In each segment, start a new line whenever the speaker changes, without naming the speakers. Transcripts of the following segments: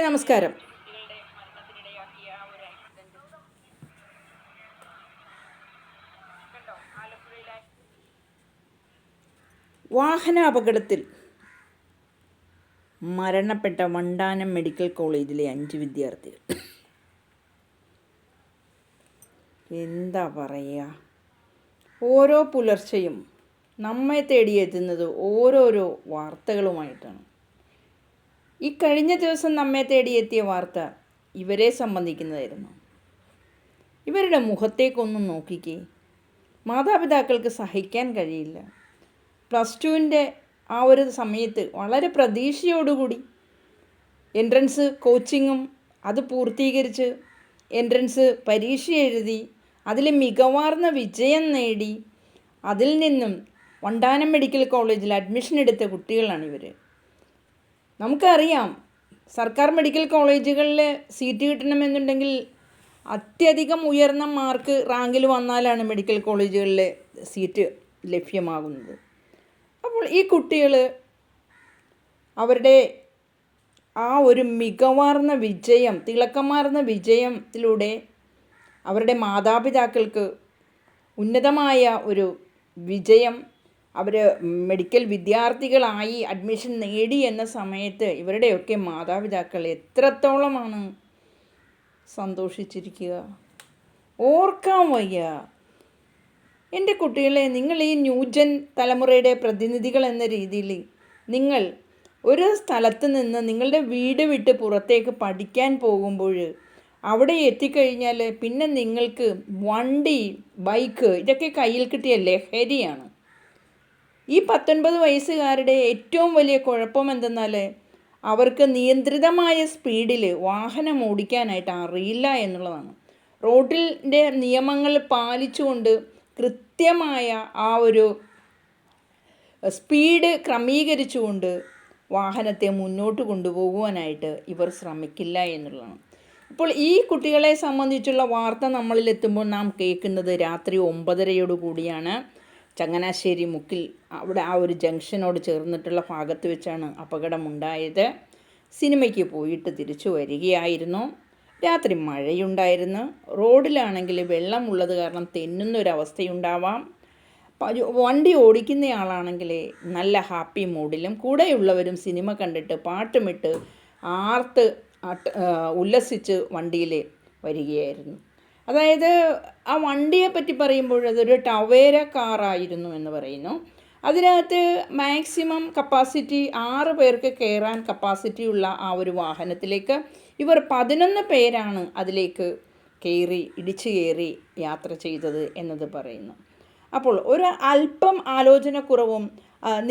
പ്രേക്ഷകരെ നമസ്കാരം. വാഹന അപകടത്തിൽ മരണപ്പെട്ട വണ്ടാനം മെഡിക്കൽ കോളേജിലെ 5 വിദ്യാർത്ഥികൾ. എന്താ പറയുക, ഓരോ പുലർച്ചെയും നമ്മെ തേടിയെത്തുന്നത് ഓരോരോ വാർത്തകളുമായിട്ടാണ്. ഈ കഴിഞ്ഞ ദിവസം നമ്മെ തേടിയെത്തിയ വാർത്ത ഇവരെ സംബന്ധിക്കുന്നതായിരുന്നു. ഇവരുടെ മുഖത്തേക്കൊന്നും നോക്കിക്കേ, മാതാപിതാക്കൾക്ക് സഹിക്കാൻ കഴിയില്ല. +2-ൻ്റെ ആ ഒരു സമയത്ത് വളരെ പ്രതീക്ഷയോടുകൂടി എൻട്രൻസ് കോച്ചിങ്ങും അത് പൂർത്തീകരിച്ച് എൻട്രൻസ് പരീക്ഷ എഴുതി അതിൽ മികവാർന്ന വിജയം നേടി അതിൽ നിന്നും വണ്ടാനം മെഡിക്കൽ കോളേജിൽ അഡ്മിഷൻ എടുത്ത കുട്ടികളാണിവർ. നമുക്കറിയാം, സർക്കാർ മെഡിക്കൽ കോളേജുകളിൽ സീറ്റ് കിട്ടണമെന്നുണ്ടെങ്കിൽ അത്യധികം ഉയർന്ന മാർക്ക് റാങ്കിൽ വന്നാലാണ് മെഡിക്കൽ കോളേജുകളിൽ സീറ്റ് ലഭ്യമാകുന്നത്. അപ്പോൾ ഈ കുട്ടികൾ അവരുടെ ആ ഒരു മികവാർന്ന വിജയം, തിളക്കമാർന്ന വിജയത്തിലൂടെ അവരുടെ മാതാപിതാക്കൾക്ക് ഉന്നതമായ ഒരു വിജയം, അവർ മെഡിക്കൽ വിദ്യാർത്ഥികളായി അഡ്മിഷൻ നേടി എന്ന സമയത്ത് ഇവരുടെയൊക്കെ മാതാപിതാക്കൾ എത്രത്തോളമാണ് സന്തോഷിച്ചിരിക്കുക, ഓർക്കാൻ വയ്യ. എൻ്റെ കുട്ടികളെ, നിങ്ങൾ ഈ ന്യൂജൻ തലമുറയുടെ പ്രതിനിധികൾ എന്ന രീതിയിൽ നിങ്ങൾ ഒരു സ്ഥലത്ത് നിന്ന് നിങ്ങളുടെ വീട് വിട്ട് പുറത്തേക്ക് പഠിക്കാൻ പോകുമ്പോൾ അവിടെ എത്തിക്കഴിഞ്ഞാൽ പിന്നെ നിങ്ങൾക്ക് വണ്ടി, ബൈക്ക് ഇതൊക്കെ കയ്യിൽ കിട്ടിയ ലഹരിയാണ്. ഈ 19 വയസ്സുകാരുടെ ഏറ്റവും വലിയ കുഴപ്പം എന്തെന്നാൽ അവർക്ക് നിയന്ത്രിതമായ സ്പീഡിൽ വാഹനം ഓടിക്കാനായിട്ട് അറിയില്ല എന്നുള്ളതാണ്. റോഡിൻ്റെ നിയമങ്ങൾ പാലിച്ചുകൊണ്ട് കൃത്യമായ ആ ഒരു സ്പീഡ് ക്രമീകരിച്ചുകൊണ്ട് വാഹനത്തെ മുന്നോട്ട് കൊണ്ടുപോകുവാനായിട്ട് ഇവർ ശ്രമിക്കില്ല എന്നുള്ളതാണ്. ഇപ്പോൾ ഈ കുട്ടികളെ സംബന്ധിച്ചുള്ള വാർത്ത നമ്മളിലെത്തുമ്പോൾ നാം കേൾക്കുന്നത് രാത്രി 9:30 കൂടിയാണ്. ചങ്ങനാശ്ശേരി മുക്കിൽ അവിടെ ആ ഒരു ജംഗ്ഷനോട് ചേർന്നിട്ടുള്ള ഭാഗത്ത് വെച്ചാണ് അപകടമുണ്ടായത്. സിനിമയ്ക്ക് പോയിട്ട് തിരിച്ചു വരികയായിരുന്നു. രാത്രി മഴയുണ്ടായിരുന്നു. റോഡിലാണെങ്കിൽ വെള്ളമുള്ളത് കാരണം തെന്നുന്നൊരവസ്ഥയുണ്ടാവാം. വണ്ടി ഓടിക്കുന്നയാളാണെങ്കിൽ നല്ല ഹാപ്പി മൂഡിലും കൂടെയുള്ളവരും സിനിമ കണ്ടിട്ട് പാട്ടുമിട്ട് ആർത്ത് ഉല്ലസിച്ച് വണ്ടിയിൽ വരികയായിരുന്നു. അതായത് ആ വണ്ടിയെ പറ്റി പറയുമ്പോൾ അതൊരു ടവേര കാറായിരുന്നു എന്ന് പറയുന്നു. അതിനകത്ത് മാക്സിമം കപ്പാസിറ്റി 6 പേർക്ക് കയറാൻ കപ്പാസിറ്റിയുള്ള ആ ഒരു വാഹനത്തിലേക്ക് ഇവർ 11 പേരാണ് അതിലേക്ക് ഇടിച്ചു കയറി യാത്ര ചെയ്തത് എന്നത് പറയുന്നു. അപ്പോൾ ഒരു അല്പം ആലോചനക്കുറവും,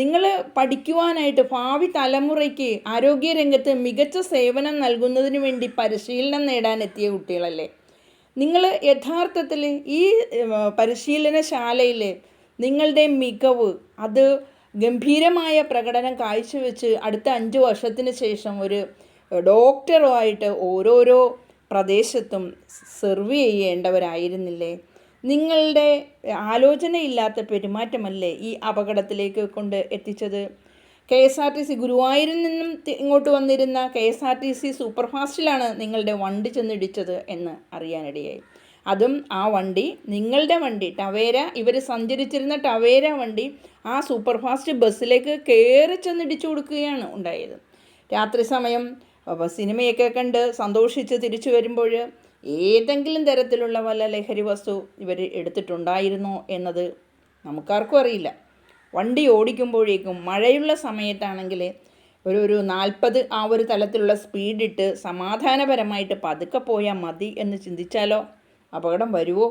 നിങ്ങൾ പഠിക്കുവാനായിട്ട് ഭാവി തലമുറയ്ക്ക് ആരോഗ്യരംഗത്ത് മികച്ച സേവനം നൽകുന്നതിന് വേണ്ടി പരിശീലനം നേടാൻ എത്തിയ കുട്ടികളല്ലേ നിങ്ങൾ. യഥാർത്ഥത്തിൽ ഈ പരിശീലനശാലയിൽ നിങ്ങളുടെ മികവ് അത് ഗംഭീരമായ പ്രകടനം കാഴ്ചവെച്ച് അടുത്ത 5 വർഷത്തിന് ശേഷം ഒരു ഡോക്ടറുമായിട്ട് ഓരോരോ പ്രദേശത്തും സെർവ് ചെയ്യേണ്ടവരായിരുന്നില്ലേ? നിങ്ങളുടെ ആലോചനയില്ലാത്ത പെരുമാറ്റമല്ലേ ഈ അപകടത്തിലേക്ക് കൊണ്ട് എത്തിച്ചത്? KSRTC ഗുരുവായൂരിൽ നിന്നും ഇങ്ങോട്ട് വന്നിരുന്ന KSRTC സൂപ്പർ ഫാസ്റ്റിലാണ് നിങ്ങളുടെ വണ്ടി ചെന്നിടിച്ചത് എന്ന് അറിയാനിടയായി. അതും ആ വണ്ടി, നിങ്ങളുടെ വണ്ടി ടവേര, ഇവർ സഞ്ചരിച്ചിരുന്ന ടവേര വണ്ടി ആ സൂപ്പർ ഫാസ്റ്റ് ബസ്സിലേക്ക് കയറി ചെന്നിടിച്ചു കൊടുക്കുകയാണ് ഉണ്ടായത്. രാത്രി സമയം സിനിമയൊക്കെ കണ്ട് സന്തോഷിച്ച് തിരിച്ചു വരുമ്പോൾ ഏതെങ്കിലും തരത്തിലുള്ള വല്ല ലഹരി വസ്തു ഇവർ എടുത്തിട്ടുണ്ടായിരുന്നോ എന്നത് നമുക്കാർക്കും അറിയില്ല. വണ്ടി ഓടിക്കുമ്പോഴേക്കും മഴയുള്ള സമയത്താണെങ്കിൽ ഒരു 40 ആ ഒരു തലത്തിലുള്ള സ്പീഡിട്ട് സമാധാനപരമായിട്ട് പതുക്കെ പോയാൽ മതി എന്ന് ചിന്തിച്ചാലോ അപകടം വരുമോ?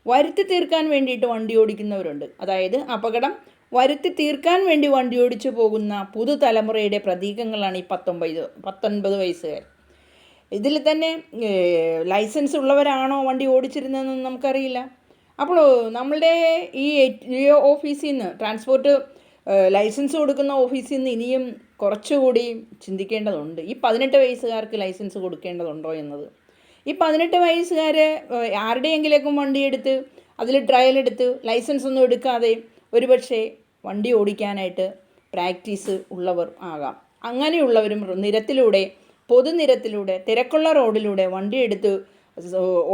വരുത്തി തീർക്കാൻ വേണ്ടിയിട്ട് വണ്ടി ഓടിക്കുന്നവരുണ്ട്. അതായത് അപകടം വരുത്തി തീർക്കാൻ വേണ്ടി വണ്ടി ഓടിച്ചു പോകുന്ന പുതുതലമുറയുടെ പ്രതീകങ്ങളാണ് ഈ 19 വയസ്സുകാർ. ഇതിൽ തന്നെ ലൈസൻസ് ഉള്ളവരാണോ വണ്ടി ഓടിച്ചിരുന്നതെന്ന് നമുക്കറിയില്ല. അപ്പോൾ നമ്മളുടെ ഈ ഓഫീസിൽ നിന്ന്, ട്രാൻസ്പോർട്ട് ലൈസൻസ് കൊടുക്കുന്ന ഓഫീസിൽ നിന്ന് ഇനിയും കുറച്ചുകൂടി ചിന്തിക്കേണ്ടതുണ്ട്. ഈ 18 വയസ്സുകാർക്ക് ലൈസൻസ് കൊടുക്കേണ്ടതുണ്ടോ എന്നത്. ഈ 18 വയസ്സുകാർ ആരുടെയെങ്കിലേക്കും വണ്ടിയെടുത്ത് അതിൽ ട്രയൽ എടുത്ത് ലൈസൻസ് ഒന്നും എടുക്കാതെ ഒരുപക്ഷെ വണ്ടി ഓടിക്കാനായിട്ട് പ്രാക്ടീസ് ഉള്ളവർ ആകാം. അങ്ങനെയുള്ളവരും നിരത്തിലൂടെ പൊതുനിരത്തിലൂടെ തിരക്കുള്ള റോഡിലൂടെ വണ്ടിയെടുത്ത്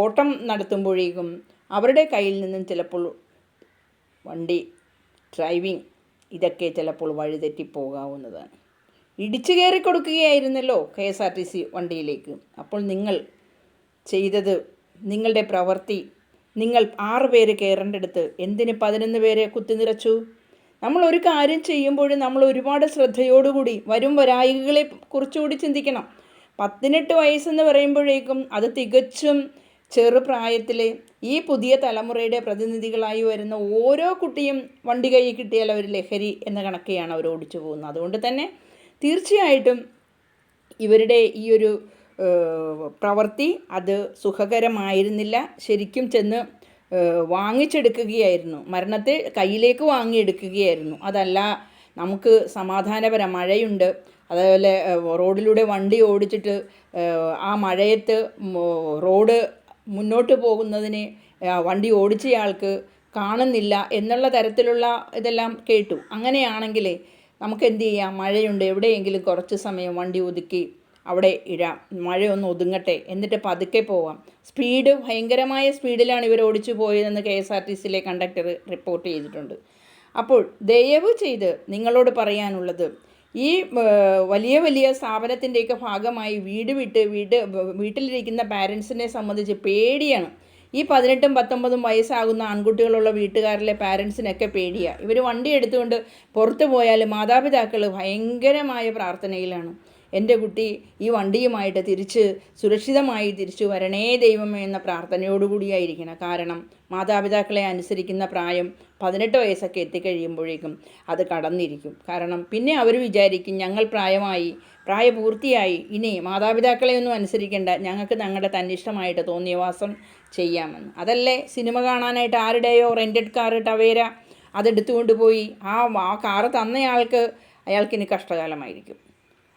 ഓട്ടം നടത്തുമ്പോഴേക്കും അവരുടെ കയ്യിൽ നിന്നും ചിലപ്പോൾ വണ്ടി ഡ്രൈവിംഗ് ഇതൊക്കെ ചിലപ്പോൾ വഴിതെറ്റിപ്പോകാവുന്നതാണ്. ഇടിച്ചു കയറി കൊടുക്കുകയായിരുന്നല്ലോ KSRTC വണ്ടിയിലേക്ക്. അപ്പോൾ നിങ്ങൾ ചെയ്തത്, നിങ്ങളുടെ പ്രവൃത്തി, നിങ്ങൾ 6 പേര് കയറേണ്ടടുത്ത് എന്തിന് 11 പേരെ കുത്തിനിറച്ചു? നമ്മൾ ഒരു കാര്യം ചെയ്യുമ്പോഴും നമ്മൾ ഒരുപാട് ശ്രദ്ധയോടുകൂടി വരും വരായികളെ കുറിച്ചുകൂടി ചിന്തിക്കണം. 18 വയസ്സെന്ന് പറയുമ്പോഴേക്കും അത് തികച്ചും ചെറുപ്രായത്തിലെ ഈ പുതിയ തലമുറയുടെ പ്രതിനിധികളായി വരുന്ന ഓരോ കുട്ടിയും വണ്ടി കൈ കിട്ടിയാൽ അവർ ലഹരി എന്ന കണക്കെയാണ് അവർ ഓടിച്ചു പോകുന്നത്. അതുകൊണ്ട് തന്നെ തീർച്ചയായിട്ടും ഇവരുടെ ഈ ഒരു പ്രവൃത്തി അത് സുഖകരമായിരുന്നില്ല. ശരിക്കും ചെന്ന് വാങ്ങിച്ചെടുക്കുകയായിരുന്നു, മരണത്തെ കയ്യിലേക്ക് വാങ്ങിയെടുക്കുകയായിരുന്നു. അതല്ല, നമുക്ക് സമാധാനപരം മഴയുണ്ട്, അതേപോലെ റോഡിലൂടെ വണ്ടി ഓടിച്ചിട്ട് ആ മഴയത്ത് റോഡ് മുന്നോട്ട് പോകുന്നതിന് വണ്ടി ഓടിച്ചയാൾക്ക് കാണുന്നില്ല എന്നുള്ള തരത്തിലുള്ള ഇതെല്ലാം കേട്ടു. അങ്ങനെയാണെങ്കിൽ നമുക്ക് എന്ത് ചെയ്യാം? മഴയുണ്ട്, എവിടെയെങ്കിലും കുറച്ച് സമയം വണ്ടി ഒതുക്കി അവിടെ ഇടാം, മഴയൊന്ന് ഒതുങ്ങട്ടെ, എന്നിട്ട് പതുക്കെ പോവാം. സ്പീഡ്, ഭയങ്കരമായ സ്പീഡിലാണ് ഇവർ ഓടിച്ചു പോയതെന്ന് KSRTCയിലെ കണ്ടക്ടർ റിപ്പോർട്ട് ചെയ്തിട്ടുണ്ട്. അപ്പോൾ ദയവ് ചെയ്ത് നിങ്ങളോട് പറയാനുള്ളത്, ഈ വലിയ വലിയ സ്ഥാപനത്തിൻ്റെയൊക്കെ ഭാഗമായി വീട്ടിലിരിക്കുന്ന പാരൻസിനെ സംബന്ധിച്ച് പേടിയാണ്. ഈ 18 19 വയസ്സാകുന്ന ആൺകുട്ടികളുള്ള വീട്ടുകാരിലെ പാരൻസിനൊക്കെ പേടിയാണ്. ഇവർ വണ്ടി എടുത്തുകൊണ്ട് പുറത്തു പോയാൽ മാതാപിതാക്കൾ ഭയങ്കരമായ പ്രാർത്ഥനയിലാണ്. എൻ്റെ കുട്ടി ഈ വണ്ടിയുമായിട്ട് സുരക്ഷിതമായി തിരിച്ചു വരണേ ദൈവമേ എന്ന പ്രാർത്ഥനയോടുകൂടിയായിരിക്കണം. കാരണം മാതാപിതാക്കളെ അനുസരിക്കുന്ന പ്രായം 18 വയസ്സൊക്കെ എത്തിക്കഴിയുമ്പോഴേക്കും അത് കടന്നിരിക്കും. കാരണം പിന്നെ അവർ വിചാരിക്കും, ഞങ്ങൾ പ്രായപൂർത്തിയായി, ഇനി മാതാപിതാക്കളെയൊന്നും അനുസരിക്കേണ്ട, ഞങ്ങൾക്ക് ഞങ്ങളുടെ തന്നിഷ്ടമായിട്ട് തോന്നിയവാസം ചെയ്യാമെന്ന്. അതല്ലേ സിനിമ കാണാനായിട്ട് ആരുടെയോ റെൻറ്റഡ് കാറ് ടവേര അതെടുത്തുകൊണ്ട് പോയി ആ കാറ് അയാൾക്കിനി കഷ്ടകാലമായിരിക്കും.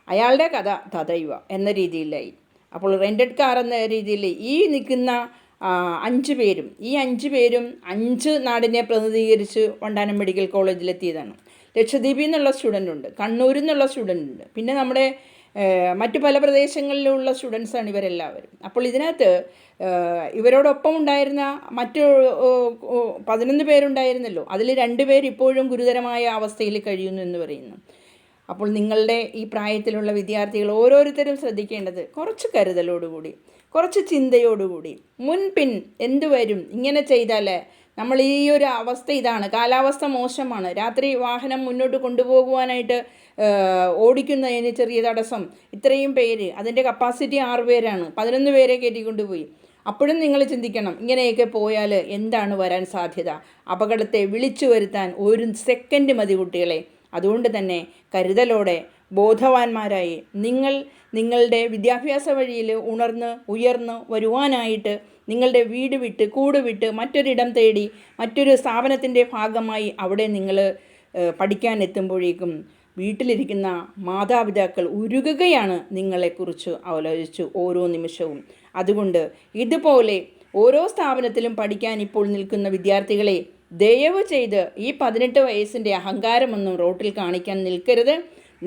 അയാളുടെ കഥ തഥൈവ എന്ന രീതിയിലായി. അപ്പോൾ റെൻറ്റഡ് കാർ എന്ന രീതിയിൽ ഈ നിൽക്കുന്ന 5 പേരും 5 നാടിനെ പ്രതിനിധീകരിച്ച് വണ്ടാനം മെഡിക്കൽ കോളേജിലെത്തിയതാണ്. ലക്ഷദ്വീപിൽ നിന്നുള്ള സ്റ്റുഡൻ്റ് ഉണ്ട്, കണ്ണൂരിൽ നിന്നുള്ള സ്റ്റുഡൻ്റ് ഉണ്ട്, പിന്നെ നമ്മുടെ മറ്റു പല പ്രദേശങ്ങളിലുള്ള സ്റ്റുഡൻസാണ് ഇവരെല്ലാവരും. അപ്പോൾ ഇതിനകത്ത് ഇവരോടൊപ്പം ഉണ്ടായിരുന്ന മറ്റു 11 പേരുണ്ടായിരുന്നല്ലോ, അതിൽ 2 പേർ ഇപ്പോഴും ഗുരുതരമായ അവസ്ഥയിൽ കഴിയുന്നു എന്ന് പറയുന്നു. അപ്പോൾ നിങ്ങളുടെ ഈ പ്രായത്തിലുള്ള വിദ്യാർത്ഥികൾ ഓരോരുത്തരും ശ്രദ്ധിക്കേണ്ടത് കുറച്ച് കരുതലോടുകൂടി, കുറച്ച് ചിന്തയോടുകൂടി, മുൻപിൻ എന്തുവരും, ഇങ്ങനെ ചെയ്താൽ നമ്മൾ ഈ ഒരു അവസ്ഥ ഇതാണ്, കാലാവസ്ഥ മോശമാണ്, രാത്രി വാഹനം മുന്നോട്ട് കൊണ്ടുപോകുവാനായിട്ട് ഓടിക്കുന്നതിന് ചെറിയ തടസ്സം, ഇത്രയും പേര്, അതിൻ്റെ കപ്പാസിറ്റി 6 പേരാണ്, 11 പേരെ കയറ്റിക്കൊണ്ടുപോയി. അപ്പോഴും നിങ്ങൾ ചിന്തിക്കണം, ഇങ്ങനെയൊക്കെ പോയാൽ എന്താണ് വരാൻ സാധ്യത? അപകടത്തെ വിളിച്ചു വരുത്താൻ 1 സെക്കൻഡ് മതി കുട്ടികളെ. അതുകൊണ്ട് തന്നെ കരുതലോടെ ബോധവാന്മാരായി നിങ്ങളുടെ വിദ്യാഭ്യാസ വഴിയിൽ ഉയർന്ന് വരുവാനായിട്ട് നിങ്ങളുടെ വീട് വിട്ട് കൂട് വിട്ട് മറ്റൊരിടം തേടി മറ്റൊരു സ്ഥാപനത്തിൻ്റെ ഭാഗമായി അവിടെ നിങ്ങൾ പഠിക്കാൻ എത്തുമ്പോഴേക്കും വീട്ടിലിരിക്കുന്ന മാതാപിതാക്കൾ ഉരുകുകയാണ് നിങ്ങളെക്കുറിച്ച് ആലോചിച്ച് ഓരോ നിമിഷവും. അതുകൊണ്ട് ഇതുപോലെ ഓരോ സ്ഥാപനത്തിലും പഠിക്കാൻ ഇപ്പോൾ നിൽക്കുന്ന വിദ്യാർത്ഥികളെ ദയവ് ചെയ്ത് ഈ 18 വയസ്സിൻ്റെ അഹങ്കാരമൊന്നും റോട്ടിൽ കാണിക്കാൻ നിൽക്കരുത്.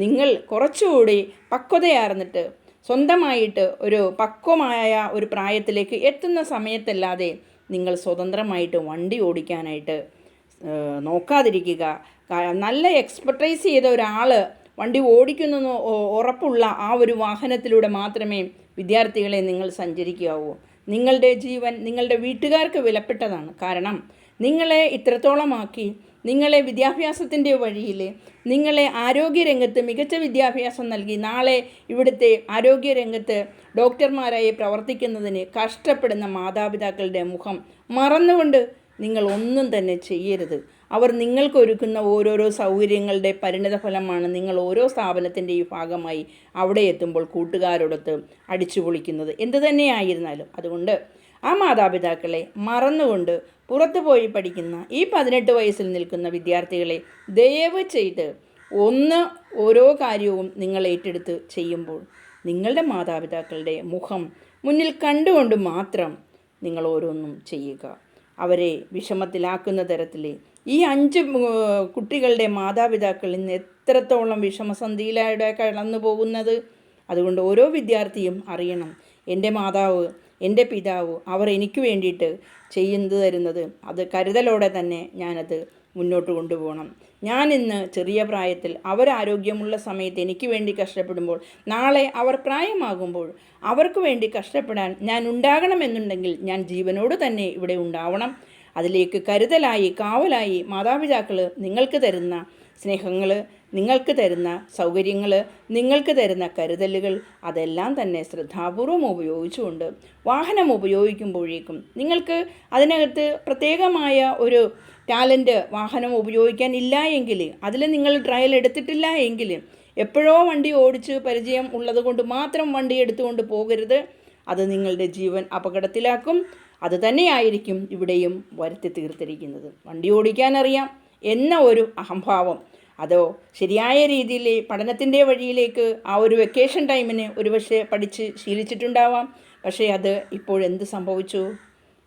നിങ്ങൾ കുറച്ചുകൂടി പക്വതയാർന്നിട്ട് സ്വന്തമായിട്ട് ഒരു പക്വമായ ഒരു പ്രായത്തിലേക്ക് എത്തുന്ന സമയത്തല്ലാതെ നിങ്ങൾ സ്വതന്ത്രമായിട്ട് വണ്ടി ഓടിക്കാനായിട്ട് നോക്കാതിരിക്കുക. നല്ല എക്സ്പെർട്ടൈസ് ചെയ്ത ഒരാൾ വണ്ടി ഓടിക്കുന്നെന്ന് ഉറപ്പുള്ള ആ ഒരു വാഹനത്തിലൂടെ മാത്രമേ വിദ്യാർത്ഥികളെ നിങ്ങൾ സഞ്ചരിക്കാവൂ. നിങ്ങളുടെ ജീവൻ നിങ്ങളുടെ വീട്ടുകാർക്ക് വിലപ്പെട്ടതാണ്. കാരണം നിങ്ങളെ ഇത്രത്തോളമാക്കി, നിങ്ങളെ വിദ്യാഭ്യാസത്തിൻ്റെ വഴിയിൽ, നിങ്ങളെ ആരോഗ്യരംഗത്ത് മികച്ച വിദ്യാഭ്യാസം നൽകി നാളെ ഇവിടുത്തെ ആരോഗ്യരംഗത്ത് ഡോക്ടർമാരായി പ്രവർത്തിക്കുന്നതിന് കഷ്ടപ്പെടുന്ന മാതാപിതാക്കളുടെ മുഖം മറന്നുകൊണ്ട് നിങ്ങൾ ഒന്നും തന്നെ ചെയ്യരുത്. അവർ നിങ്ങൾക്കൊരുക്കുന്ന ഓരോരോ സൗകര്യങ്ങളുടെ പരിണിതഫലമാണ് നിങ്ങൾ ഓരോ സ്ഥാപനത്തിൻ്റെ ഈ ഭാഗമായി അവിടെ എത്തുമ്പോൾ കൂട്ടുകാരോടൊത്ത് അടിച്ചു പൊളിക്കുന്നത്. എന്തു തന്നെയായിരുന്നാലും അതുകൊണ്ട് ആ മാതാപിതാക്കളെ മറന്നുകൊണ്ട് പുറത്തു പോയി പഠിക്കുന്ന ഈ 18 വയസ്സിൽ നിൽക്കുന്ന വിദ്യാർത്ഥികളെ ദയവ് ചെയ്ത് ഓരോ കാര്യവും നിങ്ങൾ ഏറ്റെടുത്ത് ചെയ്യുമ്പോൾ നിങ്ങളുടെ മാതാപിതാക്കളുടെ മുഖം മുന്നിൽ കണ്ടുകൊണ്ട് മാത്രം നിങ്ങൾ ഓരോന്നും ചെയ്യുക. അവരെ വിഷമത്തിലാക്കുന്ന തരത്തിൽ ഈ 5 കുട്ടികളുടെ മാതാപിതാക്കൾ ഇന്ന് എത്രത്തോളം വിഷമസന്ധിയിലൂടെ കടന്നു പോകുന്നത്. അതുകൊണ്ട് ഓരോ വിദ്യാർത്ഥിയും അറിയണം, എൻ്റെ മാതാവ്, എൻ്റെ പിതാവ്, അവർ എനിക്ക് വേണ്ടിയിട്ട് ചെയ്യുന്നത് തരുന്നത് അത് കരുതലോടെ തന്നെ ഞാനത് മുന്നോട്ട് കൊണ്ടുപോകണം. ഞാനിന്ന് ചെറിയ പ്രായത്തിൽ അവരാരോഗ്യമുള്ള സമയത്ത് എനിക്ക് വേണ്ടി കഷ്ടപ്പെടുമ്പോൾ നാളെ അവർ പ്രായമാകുമ്പോൾ അവർക്ക് വേണ്ടി കഷ്ടപ്പെടാൻ ഞാൻ ഉണ്ടാകണമെന്നുണ്ടെങ്കിൽ ഞാൻ ജീവനോട് തന്നെ ഇവിടെ ഉണ്ടാവണം. അതിലേക്ക് കരുതലായി, കാവലായി മാതാപിതാക്കൾ നിങ്ങൾക്ക് തരുന്ന സ്നേഹങ്ങൾ, നിങ്ങൾക്ക് തരുന്ന സൗകര്യങ്ങൾ, നിങ്ങൾക്ക് തരുന്ന കരുതലുകൾ അതെല്ലാം തന്നെ ശ്രദ്ധാപൂർവം ഉപയോഗിച്ചുകൊണ്ട് വാഹനം ഉപയോഗിക്കുമ്പോഴേക്കും നിങ്ങൾക്ക് അതിനകത്ത് പ്രത്യേകമായ ഒരു ടാലൻറ്റ് വാഹനം ഉപയോഗിക്കാൻ ഇല്ല എങ്കിൽ, അതിൽ നിങ്ങൾ ട്രയൽ എടുത്തിട്ടില്ല എങ്കിൽ, എപ്പോഴോ വണ്ടി ഓടിച്ച് പരിചയം ഉള്ളത് കൊണ്ട് മാത്രം വണ്ടി എടുത്തുകൊണ്ട് പോകരുത്. അത് നിങ്ങളുടെ ജീവൻ അപകടത്തിലാക്കും. അത് തന്നെയായിരിക്കും ഇവിടെയും വരുത്തി തീർത്തിരിക്കുന്നത്. വണ്ടി ഓടിക്കാനറിയാം എന്ന ഒരു അഹംഭാവം, അതോ ശരിയായ രീതിയിൽ പഠനത്തിൻ്റെ വഴിയിലേക്ക് ആ ഒരു വെക്കേഷൻ ടൈമിന് ഒരുപക്ഷെ പഠിച്ച് ശീലിച്ചിട്ടുണ്ടാവാം. പക്ഷേ അത് ഇപ്പോഴെന്ത് സംഭവിച്ചു?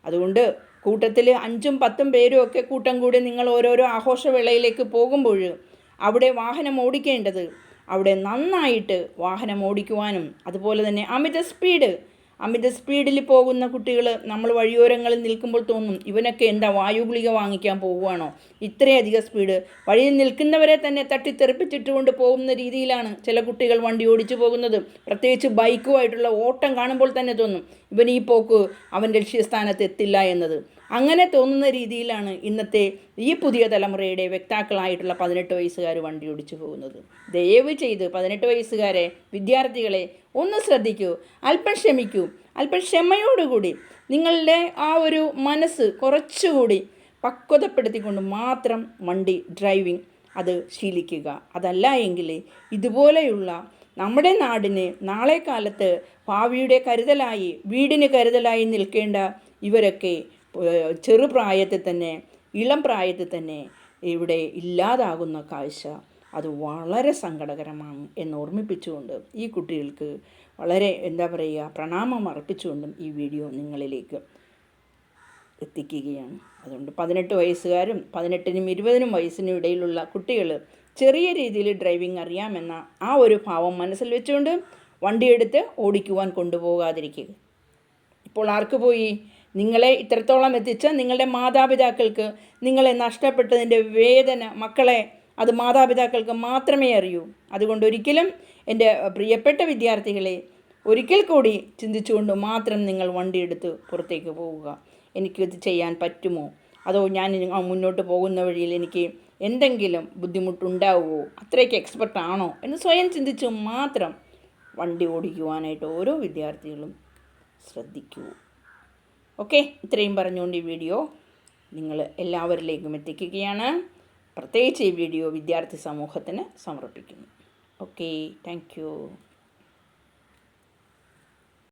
അതുകൊണ്ട് കൂട്ടത്തിൽ 5ഉം 10ഉം പേരും ഒക്കെ കൂട്ടം കൂടി നിങ്ങൾ ഓരോരോ ആഘോഷവേളയിലേക്ക് പോകുമ്പോൾ അവിടെ വാഹനം ഓടിക്കേണ്ടത്, അവിടെ നന്നായിട്ട് വാഹനം ഓടിക്കുവാനും, അതുപോലെ തന്നെ അമിത സ്പീഡിൽ പോകുന്ന കുട്ടികൾ നമ്മൾ വഴിയോരങ്ങളിൽ നിൽക്കുമ്പോൾ തോന്നും, ഇവനൊക്കെ എന്താ വായു ഗുളിക വാങ്ങിക്കാൻ പോവുകയാണോ? ഇത്രയധികം സ്പീഡ്. വഴിയിൽ നിൽക്കുന്നവരെ തന്നെ തട്ടിത്തെറിപ്പിച്ചിട്ടുകൊണ്ട് പോകുന്ന രീതിയിലാണ് ചില കുട്ടികൾ വണ്ടി ഓടിച്ചു പോകുന്നത്. പ്രത്യേകിച്ച് ബൈക്കുമായിട്ടുള്ള ഓട്ടം കാണുമ്പോൾ തന്നെ തോന്നും, ഇവൻ ഈ പോക്ക് അവൻ ലക്ഷ്യസ്ഥാനത്ത് എത്തില്ല എന്നത്. അങ്ങനെ തോന്നുന്ന രീതിയിലാണ് ഇന്നത്തെ ഈ പുതിയ തലമുറയുടെ വ്യക്താക്കളായിട്ടുള്ള 18 വയസ്സുകാർ വണ്ടി ഓടിച്ചു പോകുന്നത്. ദയവ് ചെയ്ത് 18 വയസ്സുകാരെ, വിദ്യാർത്ഥികളെ ഒന്ന് ശ്രദ്ധിക്കൂ, അല്പം ക്ഷമിക്കൂ, അല്പം ക്ഷമയോടുകൂടി നിങ്ങളുടെ ആ ഒരു മനസ്സ് കുറച്ചുകൂടി പക്വതപ്പെടുത്തിക്കൊണ്ട് മാത്രം വണ്ടി ഡ്രൈവിംഗ് അത് ശീലിക്കുക. അതല്ല എങ്കിൽ ഇതുപോലെയുള്ള നമ്മുടെ നാടിന് നാളെ കാലത്ത് ഭാവിയുടെ കരുതലായി, വീടിന് കരുതലായി നിൽക്കേണ്ട ഇവരൊക്കെ ചെറുപ്രായത്തിൽ തന്നെ, ഇളം പ്രായത്തിൽ തന്നെ ഇവിടെ ഇല്ലാതാകുന്ന കാഴ്ച അത് വളരെ സങ്കടകരമാണ് എന്ന് ഓർമ്മിപ്പിച്ചുകൊണ്ട് ഈ കുട്ടികൾക്ക് വളരെ പ്രണാമം അർപ്പിച്ചുകൊണ്ടും ഈ വീഡിയോ നിങ്ങളിലേക്ക് എത്തിക്കുകയാണ്. അതുകൊണ്ട് 18 വയസ്സുകാരും 18നും 20നും വയസ്സിനും ഇടയിലുള്ള കുട്ടികൾ ചെറിയ രീതിയിൽ ഡ്രൈവിംഗ് അറിയാമെന്ന ആ ഒരു ഭാവം മനസ്സിൽ വെച്ചുകൊണ്ട് വണ്ടിയെടുത്ത് ഓടിക്കുവാൻ കൊണ്ടുപോകാതിരിക്കുക. ഇപ്പോൾ ആർക്ക് പോയി? നിങ്ങളെ ഇത്രത്തോളം എത്തിച്ച നിങ്ങളുടെ മാതാപിതാക്കൾക്ക് നിങ്ങളെ നഷ്ടപ്പെട്ടതിൻ്റെ വേദന, മക്കളെ, അത് മാതാപിതാക്കൾക്ക് മാത്രമേ അറിയൂ. അതുകൊണ്ട് ഒരിക്കലും എൻ്റെ പ്രിയപ്പെട്ട വിദ്യാർത്ഥികളെ ഒരിക്കൽ കൂടി ചിന്തിച്ചുകൊണ്ട് മാത്രം നിങ്ങൾ വണ്ടിയെടുത്ത് പുറത്തേക്ക് പോവുക. എനിക്കിത് ചെയ്യാൻ പറ്റുമോ? അതോ ഞാൻ മുന്നോട്ട് പോകുന്ന വഴിയിൽ എനിക്ക് എന്തെങ്കിലും ബുദ്ധിമുട്ടുണ്ടാവുമോ? അത്രയ്ക്ക് എക്സ്പെർട്ടാണോ എന്ന് സ്വയം ചിന്തിച്ച് മാത്രം വണ്ടി ഓടിക്കുവാനായിട്ട് ഓരോ വിദ്യാർത്ഥികളും ശ്രദ്ധിക്കൂ. ഓക്കെ, ഇത്രയും പറഞ്ഞുകൊണ്ട് ഈ വീഡിയോ നിങ്ങൾ എല്ലാവരിലേക്കും എത്തിക്കുകയാണ്. പ്രത്യേകിച്ച് ഈ വീഡിയോ വിദ്യാർത്ഥി സമൂഹത്തിന് സമർപ്പിക്കുന്നു. Okay, thank you.